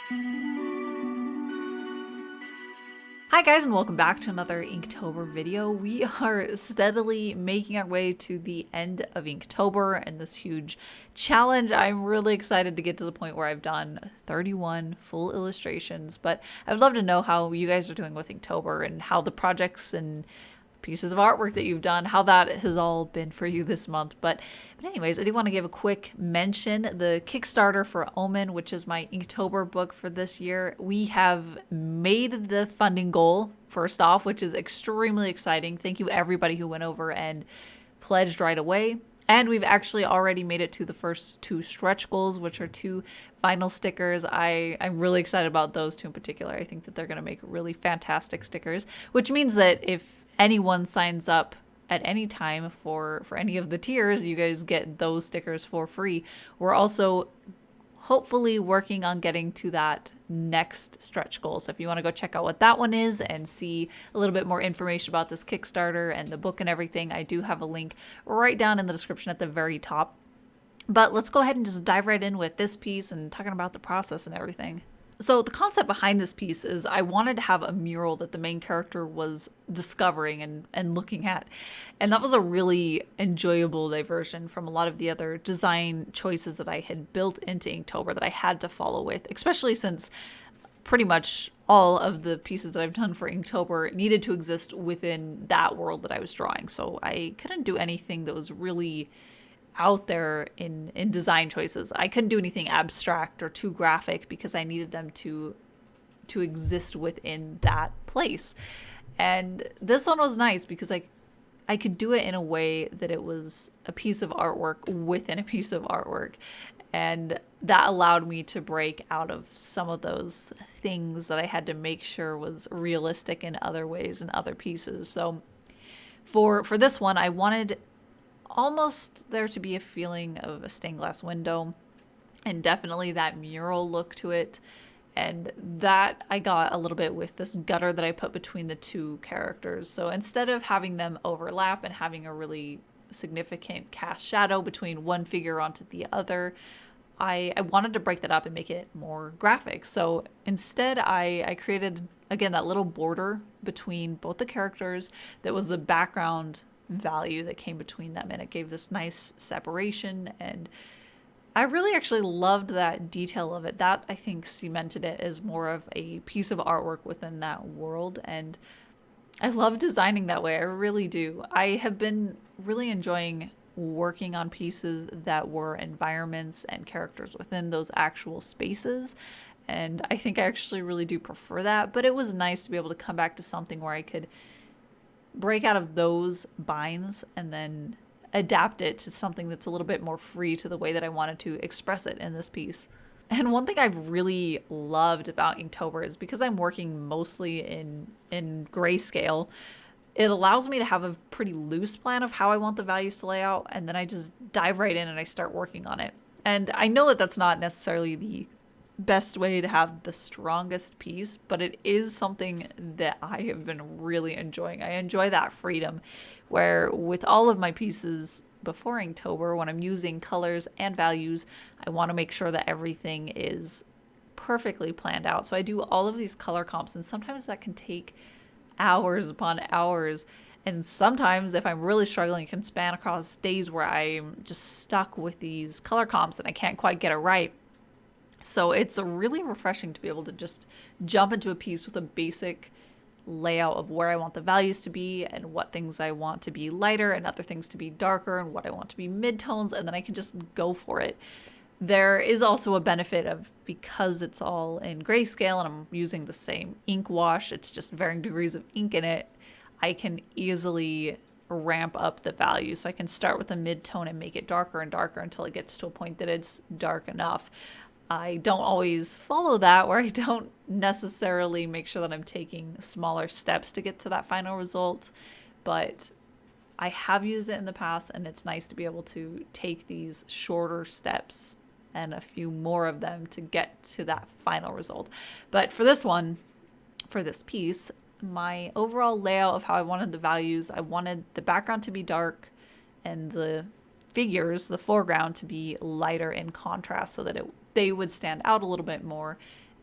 Hi guys, and welcome back to another Inktober video. We are steadily making our way to the end of Inktober and this huge challenge. I'm really excited to get to the point where I've done 31 full illustrations, but I'd love to know how you guys are doing with Inktober and how the projects and pieces of artwork that you've done, how that has all been for you this month. But anyways, I do want to give a quick mention. The Kickstarter for Omen, which is my Inktober book for this year, we have made the funding goal first off, which is extremely exciting. Thank you everybody who went over and pledged right away. And we've actually already made it to the first 2 stretch goals, which are 2 vinyl stickers. I'm really excited about those 2 in particular. I think that they're going to make really fantastic stickers, which means that if anyone signs up at any time for any of the tiers, you guys get those stickers for free. We're also hopefully working on getting to that next stretch goal. So if you want to go check out what that one is and see a little bit more information about this Kickstarter and the book and everything, I do have a link right down in the description at the very top. But let's go ahead and just dive right in with this piece and talking about the process and everything. So the concept behind this piece is I wanted to have a mural that the main character was discovering and looking at. And that was a really enjoyable diversion from a lot of the other design choices that I had built into Inktober that I had to follow with, especially since pretty much all of the pieces that I've done for Inktober needed to exist within that world that I was drawing. So I couldn't do anything that was really out there in design choices. I couldn't do anything abstract or too graphic because I needed them to exist within that place. And this one was nice because I could do it in a way that it was a piece of artwork within a piece of artwork. And that allowed me to break out of some of those things that I had to make sure was realistic in other ways and other pieces. So for this one, I wanted almost there to be a feeling of a stained glass window and definitely that mural look to it. And that I got a little bit with this gutter that I put between the 2 characters. So instead of having them overlap and having a really significant cast shadow between one figure onto the other, I wanted to break that up and make it more graphic. So instead I created, again, that little border between both the characters that was the background value that came between them, and it gave this nice separation. And I really actually loved that detail of it. That, I think, cemented it as more of a piece of artwork within that world, and I love designing that way. I really do. I have been really enjoying working on pieces that were environments and characters within those actual spaces, and I think I actually really do prefer that. But it was nice to be able to come back to something where I could break out of those binds and then adapt it to something that's a little bit more free to the way that I wanted to express it in this piece. And one thing I've really loved about Inktober is because I'm working mostly in grayscale, it allows me to have a pretty loose plan of how I want the values to lay out, and then I just dive right in and I start working on it. And I know that that's not necessarily the best way to have the strongest piece, but it is something that I have been really enjoying. I enjoy that freedom where with all of my pieces before Inktober, when I'm using colors and values, I want to make sure that everything is perfectly planned out. So I do all of these color comps, and sometimes that can take hours upon hours. And sometimes if I'm really struggling, it can span across days where I'm just stuck with these color comps and I can't quite get it right. So it's really refreshing to be able to just jump into a piece with a basic layout of where I want the values to be and what things I want to be lighter and other things to be darker and what I want to be midtones, and then I can just go for it. There is also a benefit of, because it's all in grayscale and I'm using the same ink wash, it's just varying degrees of ink in it, I can easily ramp up the value. So I can start with a mid-tone and make it darker and darker until it gets to a point that it's dark enough. I don't always follow that, where I don't necessarily make sure that I'm taking smaller steps to get to that final result, but I have used it in the past, and it's nice to be able to take these shorter steps and a few more of them to get to that final result. But for this one, for this piece, my overall layout of how I wanted the values, I wanted the background to be dark and the figures, the foreground, to be lighter in contrast so that they would stand out a little bit more.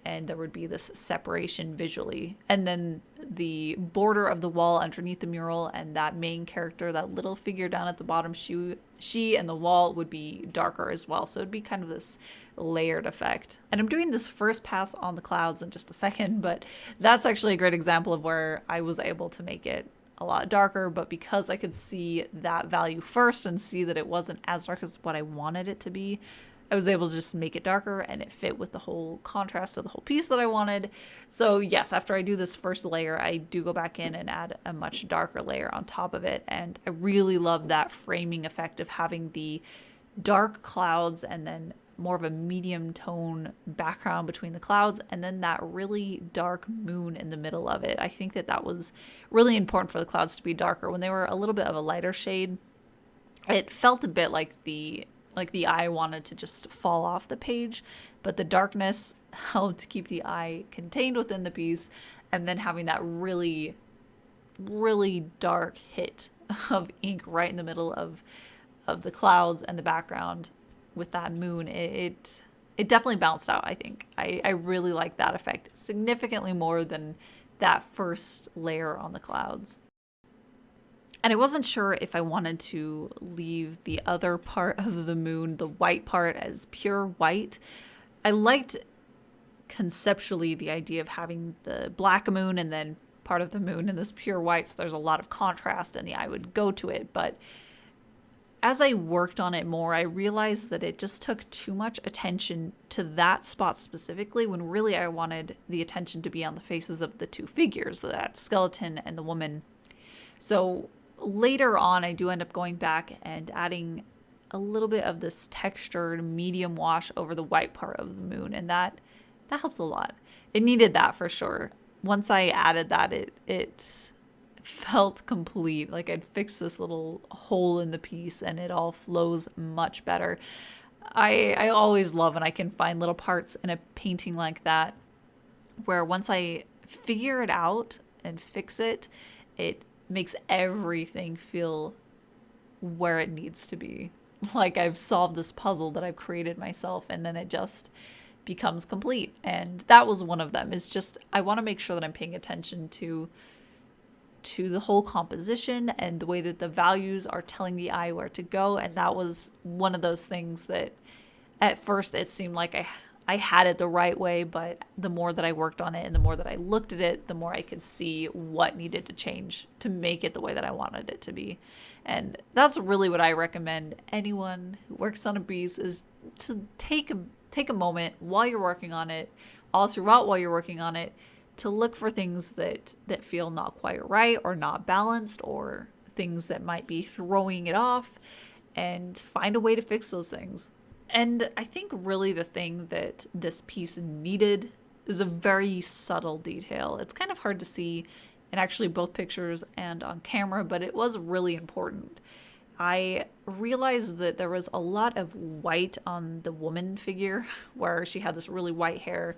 and there would be this separation visually. And then the border of the wall underneath the mural and that main character, that little figure down at the bottom, she and the wall would be darker as well. So it'd be kind of this layered effect. And I'm doing this first pass on the clouds in just a second, but that's actually a great example of where I was able to make it a lot darker, but because I could see that value first and see that it wasn't as dark as what I wanted it to be, I was able to just make it darker and it fit with the whole contrast of the whole piece that I wanted. So yes, after I do this first layer, I do go back in and add a much darker layer on top of it. And I really love that framing effect of having the dark clouds and then more of a medium tone background between the clouds and then that really dark moon in the middle of it. I think that that was really important for the clouds to be darker. When they were a little bit of a lighter shade, it felt a bit like the eye wanted to just fall off the page, but the darkness helped keep the eye contained within the piece, and then having that really, really dark hit of ink right in the middle of the clouds and the background with that moon, it definitely balanced out, I think. I really like that effect significantly more than that first layer on the clouds. And I wasn't sure if I wanted to leave the other part of the moon, the white part, as pure white. I liked conceptually the idea of having the black moon and then part of the moon in this pure white, so there's a lot of contrast and the eye would go to it. But as I worked on it more, I realized that it just took too much attention to that spot specifically, when really I wanted the attention to be on the faces of the two figures, that skeleton and the woman. So later on, I do end up going back and adding a little bit of this textured medium wash over the white part of the moon, and that helps a lot. It needed that for sure. Once I added that, it felt complete. Like I'd fixed this little hole in the piece and it all flows much better. I always love when I can find little parts in a painting like that where once I figure it out and fix it, it makes everything feel where it needs to be. Like I've solved this puzzle that I've created myself, and then it just becomes complete. And that was one of them. Is just I want to make sure that I'm paying attention to the whole composition and the way that the values are telling the eye where to go. And that was one of those things that at first it seemed like I had it the right way, but the more that I worked on it and the more that I looked at it, the more I could see what needed to change to make it the way that I wanted it to be. And that's really what I recommend anyone who works on a piece, is to take a moment while you're working on it, all throughout while you're working on it, to look for things that feel not quite right or not balanced, or things that might be throwing it off, and find a way to fix those things. And I think really the thing that this piece needed is a very subtle detail. It's kind of hard to see in actually both pictures and on camera, but it was really important. I realized that there was a lot of white on the woman figure where she had this really white hair,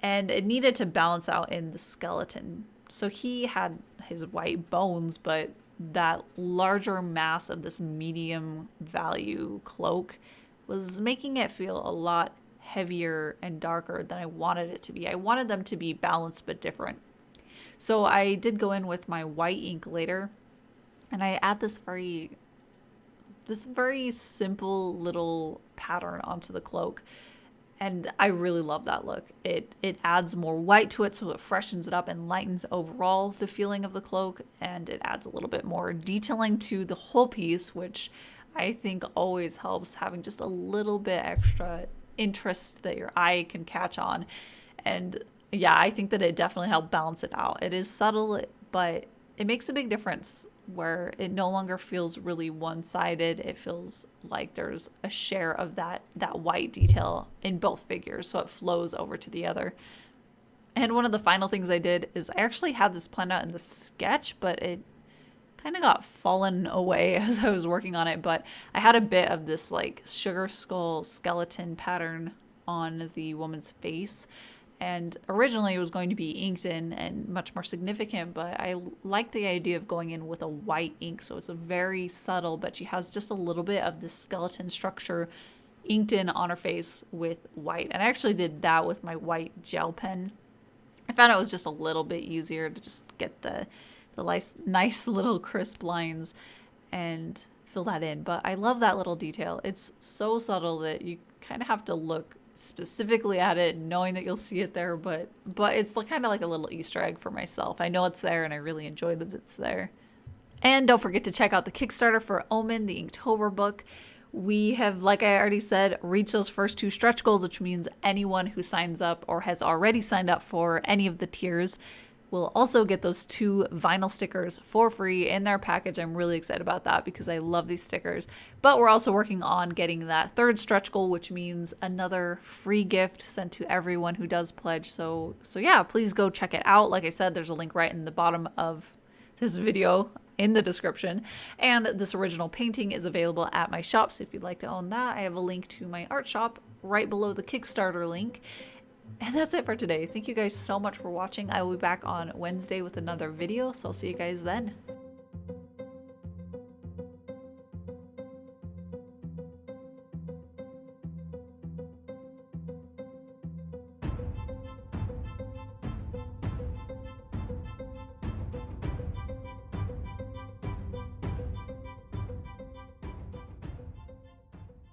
and it needed to balance out in the skeleton. So he had his white bones, but that larger mass of this medium value cloak was making it feel a lot heavier and darker than I wanted it to be. I wanted them to be balanced but different. So I did go in with my white ink later, and I add this very simple little pattern onto the cloak. And I really love that look. It adds more white to it, so it freshens it up and lightens overall the feeling of the cloak, and it adds a little bit more detailing to the whole piece, which I think always helps, having just a little bit extra interest that your eye can catch on. And yeah, I think that it definitely helped balance it out. It is subtle, but it makes a big difference where it no longer feels really one-sided. It feels like there's a share of that white detail in both figures, so it flows over to the other. And one of the final things I did is I actually had this planned out in the sketch, but it kind of got fallen away as I was working on it. But I had a bit of this like sugar skull skeleton pattern on the woman's face, and originally it was going to be inked in and much more significant, but I like the idea of going in with a white ink, so it's a very subtle, but she has just a little bit of this skeleton structure inked in on her face with white. And I actually did that with my white gel pen. I found it was just a little bit easier to just get the nice little crisp lines and fill that in. But I love that little detail. It's so subtle that you kind of have to look specifically at it, knowing that you'll see it there, but it's kind of like a little Easter egg for myself. I know it's there and I really enjoy that it's there. And don't forget to check out the Kickstarter for Omen, the Inktober book. We have, like I already said, reached those first 2 stretch goals, which means anyone who signs up or has already signed up for any of the tiers will also get those 2 vinyl stickers for free in their package. I'm really excited about that because I love these stickers. But we're also working on getting that 3rd stretch goal, which means another free gift sent to everyone who does pledge. So yeah, please go check it out. Like I said, there's a link right in the bottom of this video in the description. And this original painting is available at my shop. So if you'd like to own that, I have a link to my art shop right below the Kickstarter link. And that's it for today. Thank you guys so much for watching. I will be back on Wednesday with another video, so I'll see you guys then.